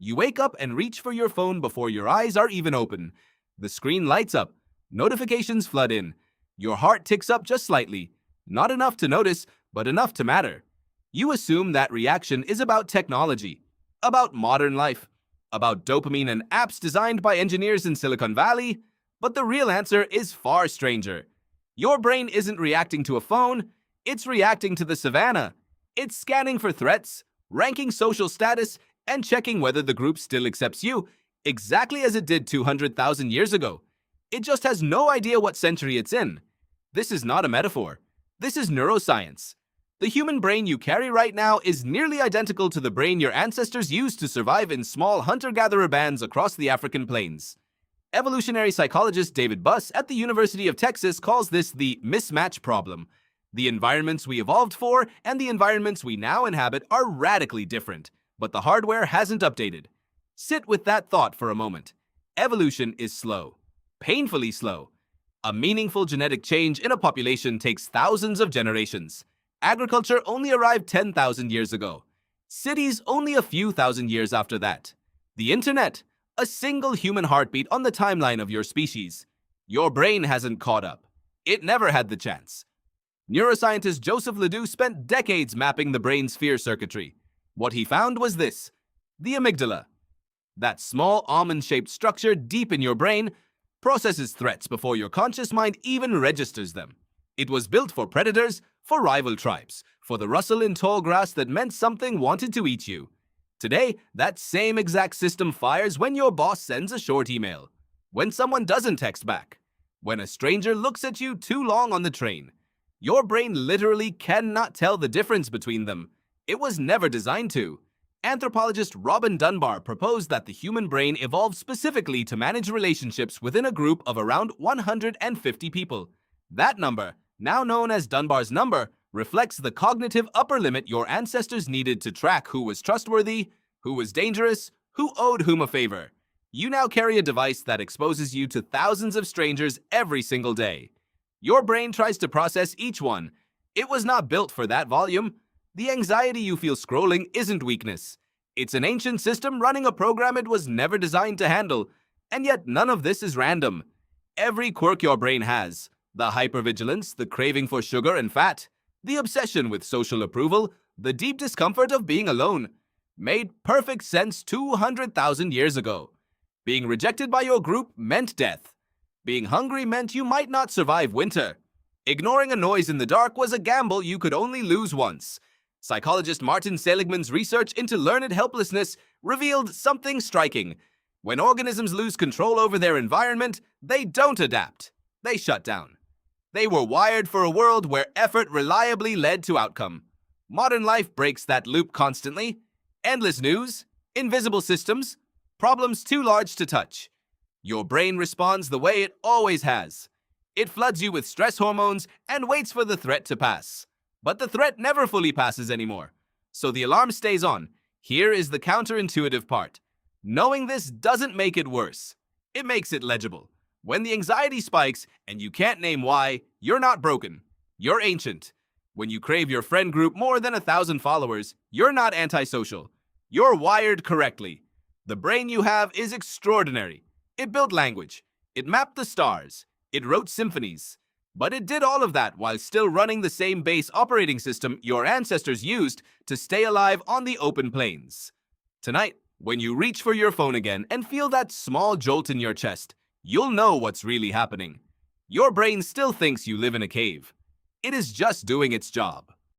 You wake up and reach for your phone before your eyes are even open. The screen lights up. Notifications flood in. Your heart ticks up just slightly. Not enough to notice, but enough to matter. You assume that reaction is about technology, about modern life, about dopamine and apps designed by engineers in Silicon Valley. But the real answer is far stranger. Your brain isn't reacting to a phone, it's reacting to the savannah. It's scanning for threats, ranking social status, and checking whether the group still accepts you, exactly as it did 200,000 years ago. It just has no idea what century it's in. This is not a metaphor. This is neuroscience. The human brain you carry right now is nearly identical to the brain your ancestors used to survive in small hunter-gatherer bands across the African plains. Evolutionary psychologist David Buss at the University of Texas calls this the mismatch problem. The environments we evolved for and the environments we now inhabit are radically different, but the hardware hasn't updated. Sit with that thought for a moment. Evolution is slow, painfully slow. A meaningful genetic change in a population takes thousands of generations. Agriculture only arrived 10,000 years ago. Cities only a few thousand years after that. The internet, a single human heartbeat on the timeline of your species. Your brain hasn't caught up. It never had the chance. Neuroscientist Joseph Ledoux spent decades mapping the brain's fear circuitry. What he found was this: the amygdala. That small almond-shaped structure deep in your brain processes threats before your conscious mind even registers them. It was built for predators, for rival tribes, for the rustle in tall grass that meant something wanted to eat you. Today, that same exact system fires when your boss sends a short email, when someone doesn't text back, when a stranger looks at you too long on the train. Your brain literally cannot tell the difference between them. It was never designed to. Anthropologist Robin Dunbar proposed that the human brain evolved specifically to manage relationships within a group of around 150 people. That number, now known as Dunbar's number, reflects the cognitive upper limit your ancestors needed to track who was trustworthy, who was dangerous, who owed whom a favor. You now carry a device that exposes you to thousands of strangers every single day. Your brain tries to process each one. It was not built for that volume. The anxiety you feel scrolling isn't weakness. It's an ancient system running a program it was never designed to handle. And yet none of this is random. Every quirk your brain has, the hypervigilance, the craving for sugar and fat, the obsession with social approval, the deep discomfort of being alone, made perfect sense 200,000 years ago. Being rejected by your group meant death. Being hungry meant you might not survive winter. Ignoring a noise in the dark was a gamble you could only lose once. Psychologist Martin Seligman's research into learned helplessness revealed something striking. When organisms lose control over their environment, they don't adapt. They shut down. They were wired for a world where effort reliably led to outcome. Modern life breaks that loop constantly. Endless news, invisible systems, problems too large to touch. Your brain responds the way it always has. It floods you with stress hormones and waits for the threat to pass. But the threat never fully passes anymore. So the alarm stays on. Here is the counterintuitive part. Knowing this doesn't make it worse. It makes it legible. When the anxiety spikes and you can't name why, you're not broken. You're ancient. When you crave your friend group more than 1,000 followers, you're not antisocial. You're wired correctly. The brain you have is extraordinary. It built language. It mapped the stars. It wrote symphonies. But it did all of that while still running the same base operating system your ancestors used to stay alive on the open plains. Tonight, when you reach for your phone again and feel that small jolt in your chest, you'll know what's really happening. Your brain still thinks you live in a cave. It is just doing its job.